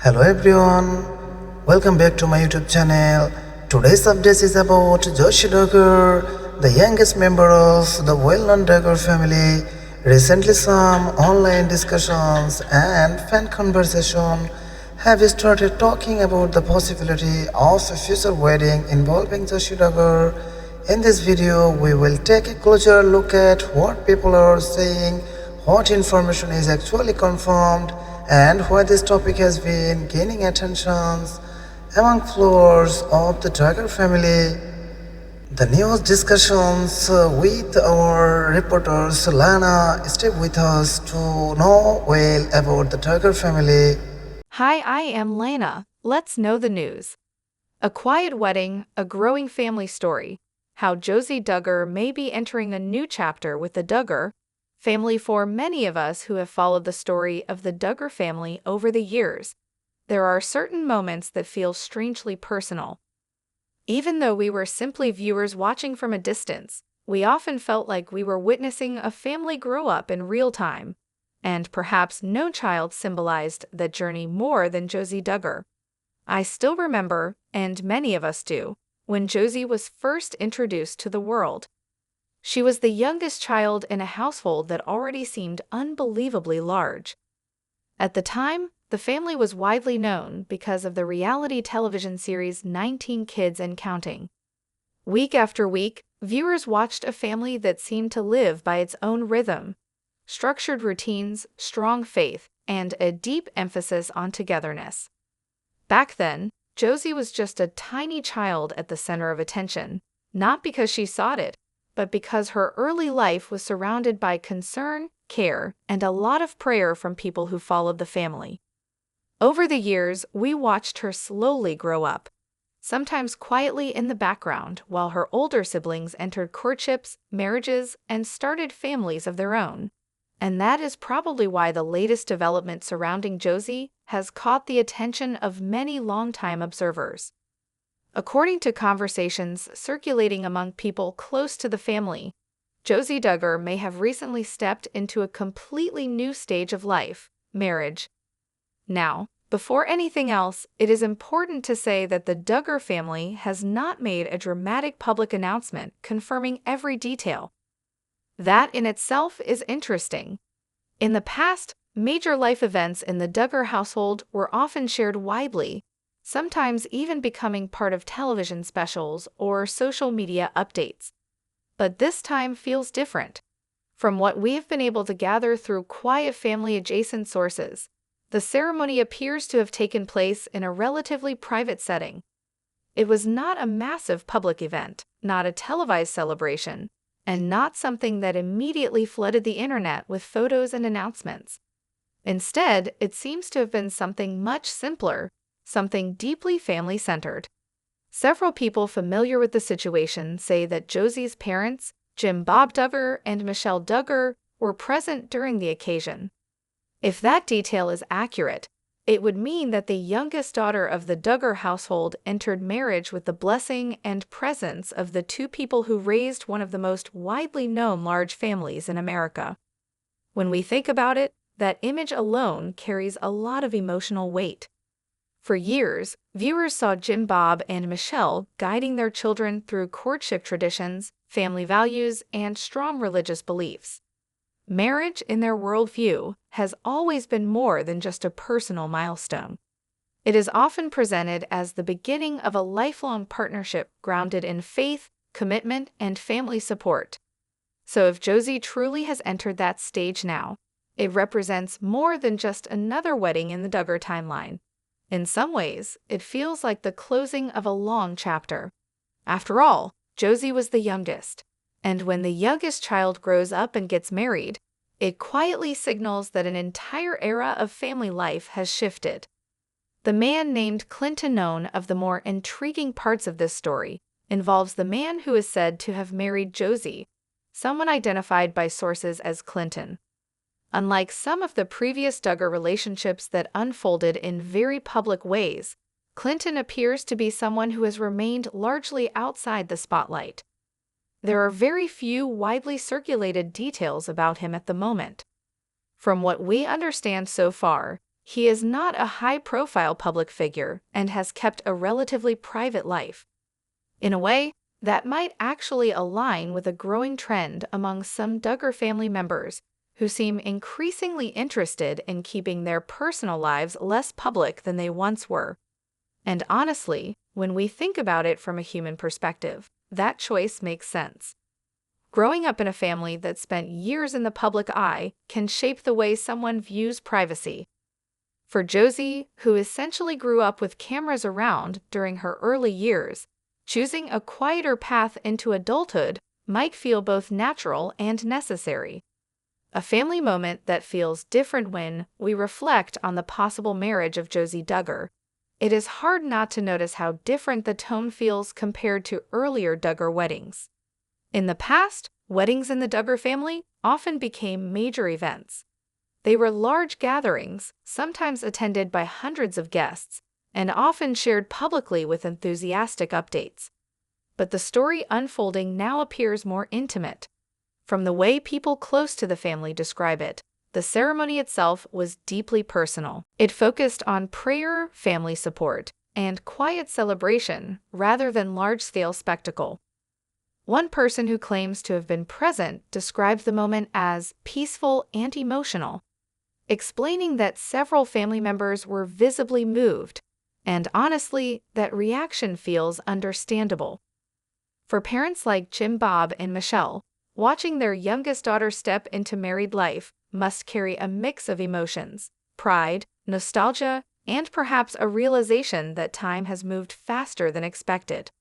Hello everyone, welcome back to my YouTube channel. Today's update is about Josie Duggar, the youngest member of the well-known Duggar family. Recently, some online discussions and fan conversation have started talking about the possibility of a future wedding involving Josie Duggar. In this video, we will take a closer look at what people are saying, what information is actually confirmed, and why this topic has been gaining attention among followers of the Duggar family. The news discussions with our reporters Lana stay with us to know well about the Duggar family. Hi, I am Lana. Let's know the news. A quiet wedding, a growing family story. How Josie Duggar may be entering a new chapter with the Duggar family. For many of us who have followed the story of the Duggar family over the years, there are certain moments that feel strangely personal. Even though we were simply viewers watching from a distance, we often felt like we were witnessing a family grow up in real time. And perhaps no child symbolized that journey more than Josie Duggar. I still remember, and many of us do, when Josie was first introduced to the world. She was the youngest child in a household that already seemed unbelievably large. At the time, the family was widely known because of the reality television series 19 Kids and Counting. Week after week, viewers watched a family that seemed to live by its own rhythm. Structured routines, strong faith, and a deep emphasis on togetherness. Back then, Josie was just a tiny child at the center of attention, not because she sought it, but because her early life was surrounded by concern, care, and a lot of prayer from people who followed the family. Over the years, we watched her slowly grow up, sometimes quietly in the background, while her older siblings entered courtships, marriages, and started families of their own. And that is probably why the latest development surrounding Josie has caught the attention of many longtime observers. According to conversations circulating among people close to the family, Josie Duggar may have recently stepped into a completely new stage of life, marriage. Now, before anything else, it is important to say that the Duggar family has not made a dramatic public announcement confirming every detail. That in itself is interesting. In the past, major life events in the Duggar household were often shared widely, sometimes even becoming part of television specials or social media updates. But this time feels different. From what we've been able to gather through quiet family-adjacent sources, the ceremony appears to have taken place in a relatively private setting. It was not a massive public event, not a televised celebration, and not something that immediately flooded the internet with photos and announcements. Instead, it seems to have been something much simpler, something deeply family-centered. Several people familiar with the situation say that Josie's parents, Jim Bob Duggar and Michelle Duggar, were present during the occasion. If that detail is accurate, it would mean that the youngest daughter of the Duggar household entered marriage with the blessing and presence of the two people who raised one of the most widely known large families in America. When we think about it, that image alone carries a lot of emotional weight. For years, viewers saw Jim Bob and Michelle guiding their children through courtship traditions, family values, and strong religious beliefs. Marriage, in their worldview, has always been more than just a personal milestone. It is often presented as the beginning of a lifelong partnership grounded in faith, commitment, and family support. So if Josie truly has entered that stage now, it represents more than just another wedding in the Duggar timeline. In some ways, it feels like the closing of a long chapter. After all, Josie was the youngest. And when the youngest child grows up and gets married, it quietly signals that an entire era of family life has shifted. The man named Clinton, known of the more intriguing parts of this story, involves the man who is said to have married Josie, someone identified by sources as Clinton. Unlike some of the previous Duggar relationships that unfolded in very public ways, Clinton appears to be someone who has remained largely outside the spotlight. There are very few widely circulated details about him at the moment. From what we understand so far, he is not a high-profile public figure and has kept a relatively private life. In a way, that might actually align with a growing trend among some Duggar family members who seem increasingly interested in keeping their personal lives less public than they once were. And honestly, when we think about it from a human perspective, that choice makes sense. Growing up in a family that spent years in the public eye can shape the way someone views privacy. For Josie, who essentially grew up with cameras around during her early years, choosing a quieter path into adulthood might feel both natural and necessary. A family moment that feels different when we reflect on the possible marriage of Josie Duggar. It is hard not to notice how different the tone feels compared to earlier Duggar weddings. In the past, weddings in the Duggar family often became major events. They were large gatherings, sometimes attended by hundreds of guests, and often shared publicly with enthusiastic updates. But the story unfolding now appears more intimate. From the way people close to the family describe it, the ceremony itself was deeply personal. It focused on prayer, family support, and quiet celebration rather than large-scale spectacle. One person who claims to have been present described the moment as peaceful and emotional, explaining that several family members were visibly moved, and honestly, that reaction feels understandable. For parents like Jim, Bob, and Michelle, watching their youngest daughter step into married life must carry a mix of emotions: pride, nostalgia, and perhaps a realization that time has moved faster than expected.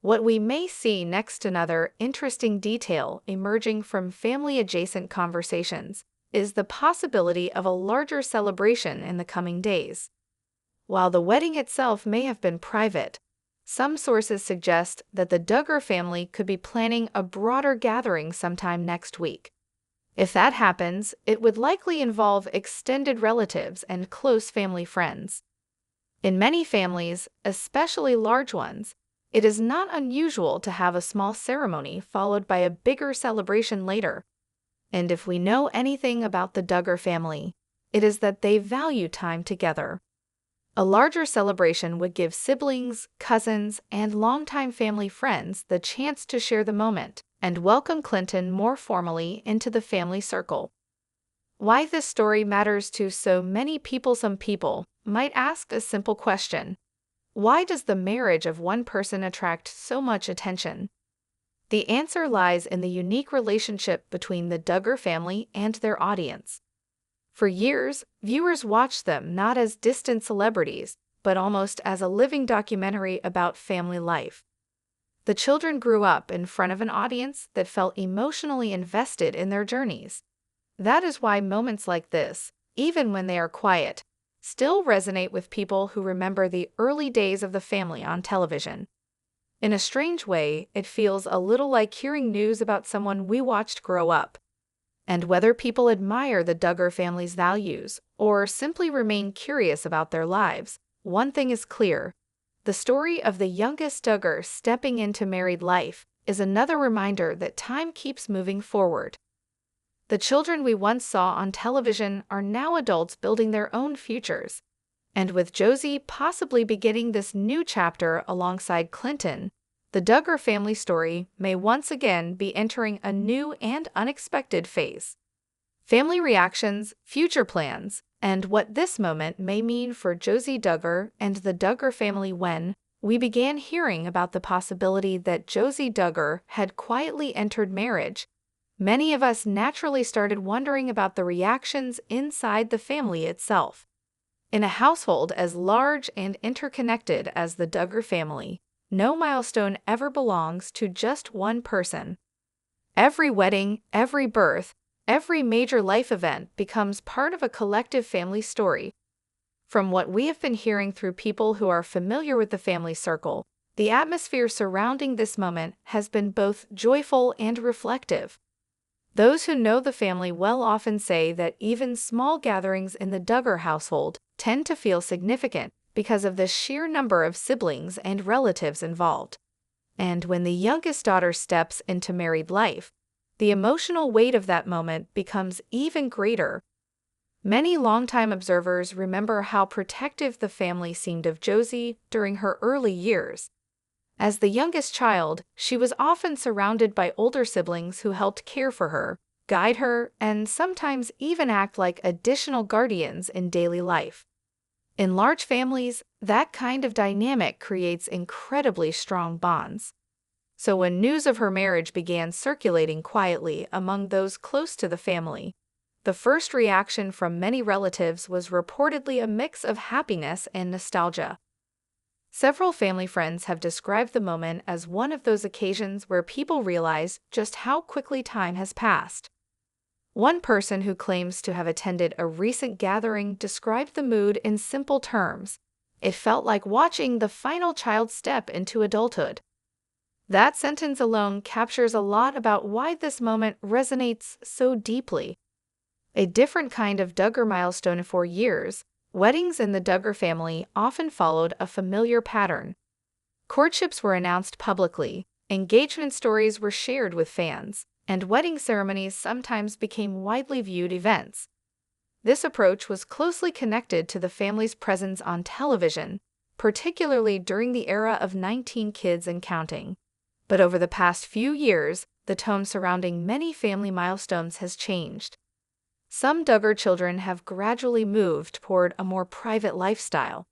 What we may see next, another interesting detail emerging from family-adjacent conversations, is the possibility of a larger celebration in the coming days. While the wedding itself may have been private, some sources suggest that the Duggar family could be planning a broader gathering sometime next week. If that happens, it would likely involve extended relatives and close family friends. In many families, especially large ones, it is not unusual to have a small ceremony followed by a bigger celebration later. And if we know anything about the Duggar family, it is that they value time together. A larger celebration would give siblings, cousins, and longtime family friends the chance to share the moment and welcome Clinton more formally into the family circle. Why this story matters to so many people? Some people might ask a simple question: why does the marriage of one person attract so much attention? The answer lies in the unique relationship between the Duggar family and their audience. For years, viewers watched them not as distant celebrities, but almost as a living documentary about family life. The children grew up in front of an audience that felt emotionally invested in their journeys. That is why moments like this, even when they are quiet, still resonate with people who remember the early days of the family on television. In a strange way, it feels a little like hearing news about someone we watched grow up. And whether people admire the Duggar family's values or simply remain curious about their lives, one thing is clear: the story of the youngest Duggar stepping into married life is another reminder that time keeps moving forward. The children we once saw on television are now adults building their own futures. And with Josie possibly beginning this new chapter alongside Clinton, the Duggar family story may once again be entering a new and unexpected phase. Family reactions, future plans, and what this moment may mean for Josie Duggar and the Duggar family. When we began hearing about the possibility that Josie Duggar had quietly entered marriage, many of us naturally started wondering about the reactions inside the family itself. In a household as large and interconnected as the Duggar family, no milestone ever belongs to just one person. Every wedding, every birth, every major life event becomes part of a collective family story. From what we have been hearing through people who are familiar with the family circle, the atmosphere surrounding this moment has been both joyful and reflective. Those who know the family well often say that even small gatherings in the Duggar household tend to feel significant because of the sheer number of siblings and relatives involved. And when the youngest daughter steps into married life, the emotional weight of that moment becomes even greater. Many longtime observers remember how protective the family seemed of Josie during her early years. As the youngest child, she was often surrounded by older siblings who helped care for her, guide her, and sometimes even act like additional guardians in daily life. In large families, that kind of dynamic creates incredibly strong bonds. So when news of her marriage began circulating quietly among those close to the family, the first reaction from many relatives was reportedly a mix of happiness and nostalgia. Several family friends have described the moment as one of those occasions where people realize just how quickly time has passed. One person who claims to have attended a recent gathering described the mood in simple terms. It felt like watching the final child step into adulthood. That sentence alone captures a lot about why this moment resonates so deeply. A different kind of Duggar milestone. For years, weddings in the Duggar family often followed a familiar pattern. Courtships were announced publicly, engagement stories were shared with fans, and wedding ceremonies sometimes became widely viewed events. This approach was closely connected to the family's presence on television, particularly during the era of 19 Kids and Counting. But over the past few years, the tone surrounding many family milestones has changed. Some Duggar children have gradually moved toward a more private lifestyle.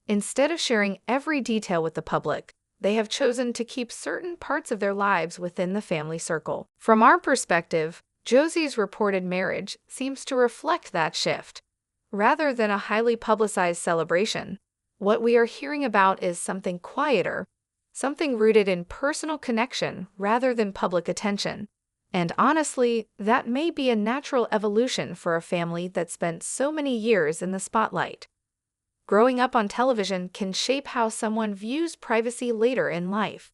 Instead of sharing every detail with the public, they have chosen to keep certain parts of their lives within the family circle. From our perspective, Josie's reported marriage seems to reflect that shift. Rather than a highly publicized celebration, what we are hearing about is something quieter, something rooted in personal connection rather than public attention. And honestly, that may be a natural evolution for a family that spent so many years in the spotlight. Growing up on television can shape how someone views privacy later in life.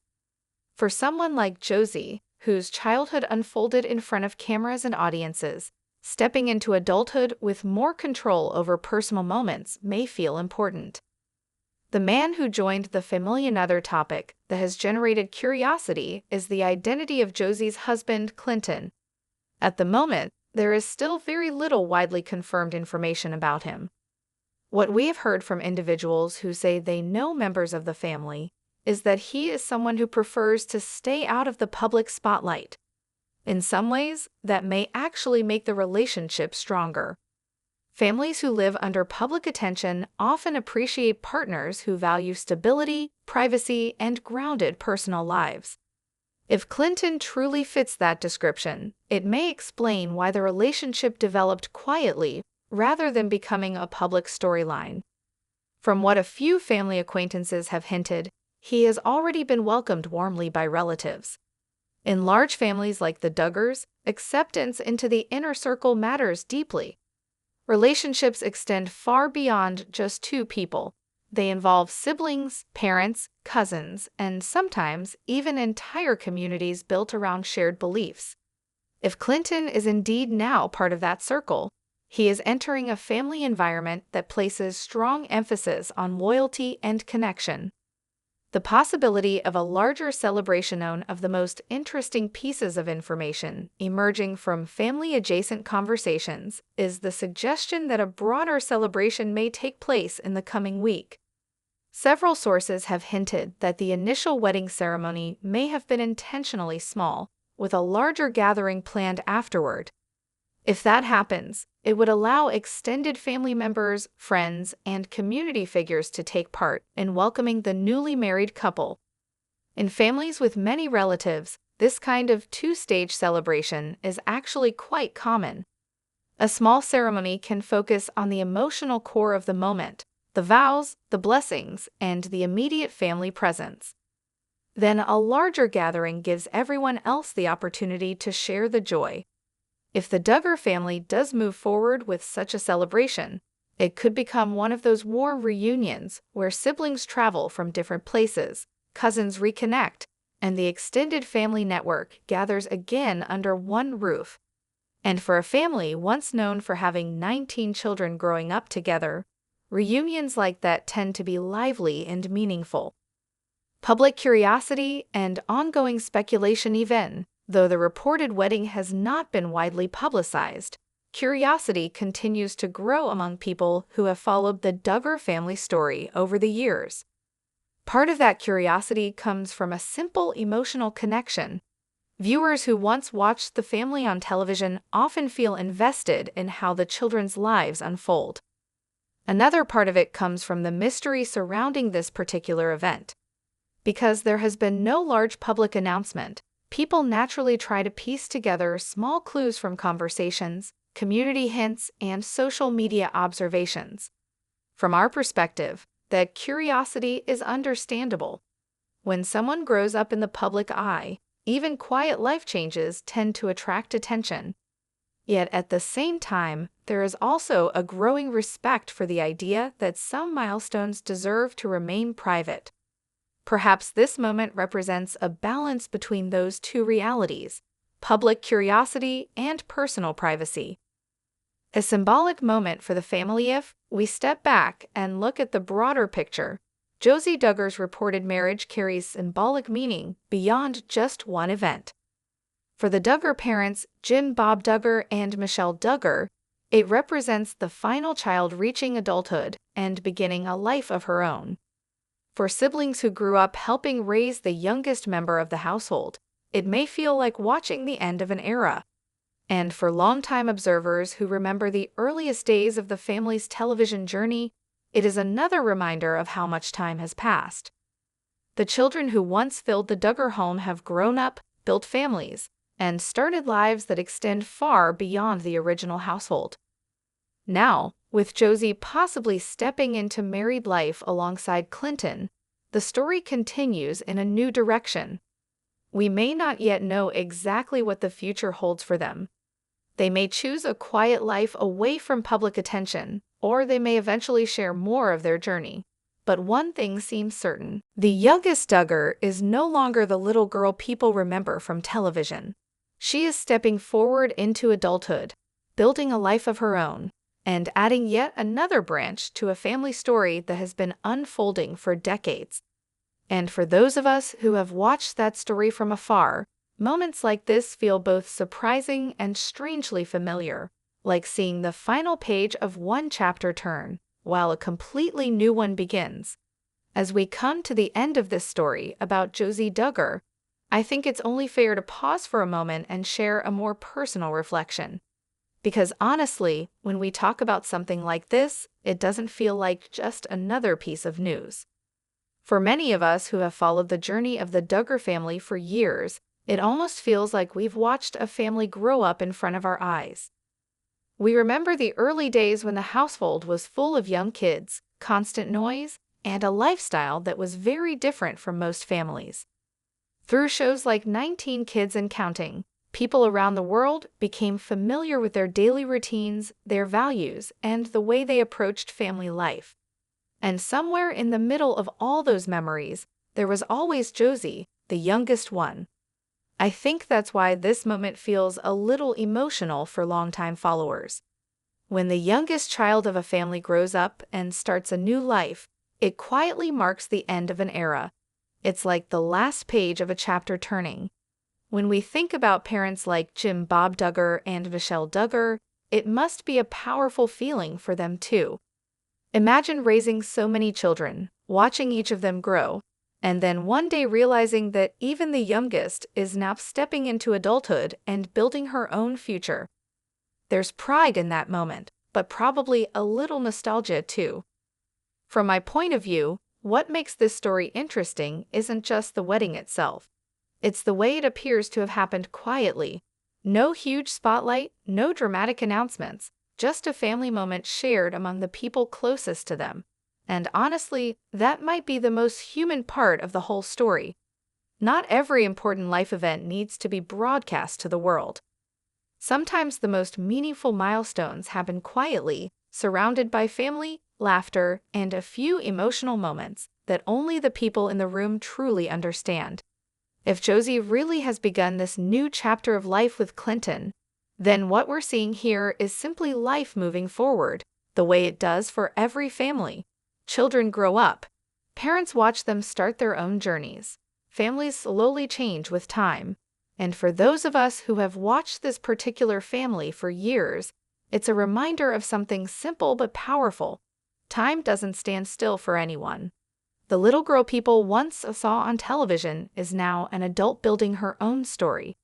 For someone like Josie, whose childhood unfolded in front of cameras and audiences, stepping into adulthood with more control over personal moments may feel important. The man who joined the family. Another topic that has generated curiosity is the identity of Josie's husband, Clinton. At the moment, there is still very little widely confirmed information about him. What we have heard from individuals who say they know members of the family is that he is someone who prefers to stay out of the public spotlight. In some ways, that may actually make the relationship stronger. Families who live under public attention often appreciate partners who value stability, privacy, and grounded personal lives. If Clinton truly fits that description, it may explain why the relationship developed quietly rather than becoming a public storyline. From what a few family acquaintances have hinted, he has already been welcomed warmly by relatives. In large families like the Duggars, acceptance into the inner circle matters deeply. Relationships extend far beyond just two people. They involve siblings, parents, cousins, and sometimes even entire communities built around shared beliefs. If Clinton is indeed now part of that circle, he is entering a family environment that places strong emphasis on loyalty and connection. The possibility of a larger celebration. One of the most interesting pieces of information emerging from family-adjacent conversations is the suggestion that a broader celebration may take place in the coming week. Several sources have hinted that the initial wedding ceremony may have been intentionally small, with a larger gathering planned afterward. If that happens, it would allow extended family members, friends, and community figures to take part in welcoming the newly married couple. In families with many relatives, this kind of two-stage celebration is actually quite common. A small ceremony can focus on the emotional core of the moment, the vows, the blessings, and the immediate family presence. Then a larger gathering gives everyone else the opportunity to share the joy. If the Duggar family does move forward with such a celebration, it could become one of those warm reunions where siblings travel from different places, cousins reconnect, and the extended family network gathers again under one roof. And for a family once known for having 19 children growing up together, reunions like that tend to be lively and meaningful. Public curiosity and ongoing speculation. Even though the reported wedding has not been widely publicized, curiosity continues to grow among people who have followed the Duggar family story over the years. Part of that curiosity comes from a simple emotional connection. Viewers who once watched the family on television often feel invested in how the children's lives unfold. Another part of it comes from the mystery surrounding this particular event. Because there has been no large public announcement, people naturally try to piece together small clues from conversations, community hints, and social media observations. From our perspective, that curiosity is understandable. When someone grows up in the public eye, even quiet life changes tend to attract attention. Yet at the same time, there is also a growing respect for the idea that some milestones deserve to remain private. Perhaps this moment represents a balance between those two realities, public curiosity and personal privacy. A symbolic moment for the family if we step back and look at the broader picture. Josie Duggar's reported marriage carries symbolic meaning beyond just one event. For the Duggar parents, Jim Bob Duggar and Michelle Duggar, it represents the final child reaching adulthood and beginning a life of her own. For siblings who grew up helping raise the youngest member of the household, it may feel like watching the end of an era. And for longtime observers who remember the earliest days of the family's television journey, it is another reminder of how much time has passed. The children who once filled the Duggar home have grown up, built families, and started lives that extend far beyond the original household. Now, with Josie possibly stepping into married life alongside Clinton, the story continues in a new direction. We may not yet know exactly what the future holds for them. They may choose a quiet life away from public attention, or they may eventually share more of their journey. But one thing seems certain. The youngest Duggar is no longer the little girl people remember from television. She is stepping forward into adulthood, building a life of her own, and adding yet another branch to a family story that has been unfolding for decades. And for those of us who have watched that story from afar, moments like this feel both surprising and strangely familiar, like seeing the final page of one chapter turn, while a completely new one begins. As we come to the end of this story about Josie Duggar, I think it's only fair to pause for a moment and share a more personal reflection. Because honestly, when we talk about something like this, it doesn't feel like just another piece of news. For many of us who have followed the journey of the Duggar family for years, it almost feels like we've watched a family grow up in front of our eyes. We remember the early days when the household was full of young kids, constant noise, and a lifestyle that was very different from most families. Through shows like 19 Kids and Counting, people around the world became familiar with their daily routines, their values, and the way they approached family life. And somewhere in the middle of all those memories, there was always Josie, the youngest one. I think that's why this moment feels a little emotional for longtime followers. When the youngest child of a family grows up and starts a new life, it quietly marks the end of an era. It's like the last page of a chapter turning. When we think about parents like Jim Bob Duggar and Michelle Duggar, it must be a powerful feeling for them too. Imagine raising so many children, watching each of them grow, and then one day realizing that even the youngest is now stepping into adulthood and building her own future. There's pride in that moment, but probably a little nostalgia too. From my point of view, what makes this story interesting isn't just the wedding itself. It's the way it appears to have happened quietly. No huge spotlight, no dramatic announcements, just a family moment shared among the people closest to them. And honestly, that might be the most human part of the whole story. Not every important life event needs to be broadcast to the world. Sometimes the most meaningful milestones happen quietly, surrounded by family, laughter, and a few emotional moments that only the people in the room truly understand. If Josie really has begun this new chapter of life with Clinton, then what we're seeing here is simply life moving forward, the way it does for every family. Children grow up. Parents watch them start their own journeys. Families slowly change with time. And for those of us who have watched this particular family for years, It's a reminder of something simple but powerful. Time doesn't stand still for anyone. The little girl people once saw on television is now an adult building her own story.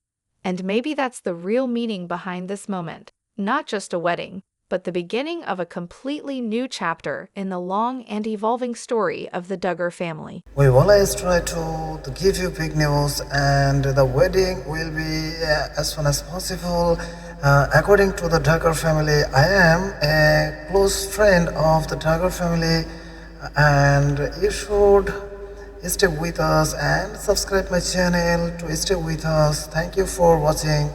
And maybe that's the real meaning behind this moment. Not just a wedding, but the beginning of a completely new chapter in the long and evolving story of the Duggar family. We always try to give you big news, and the wedding will be as soon as possible. According to the Duggar family, I am a close friend of the Duggar family, and you should stay with us and subscribe my channel to stay with us. Thank you for watching.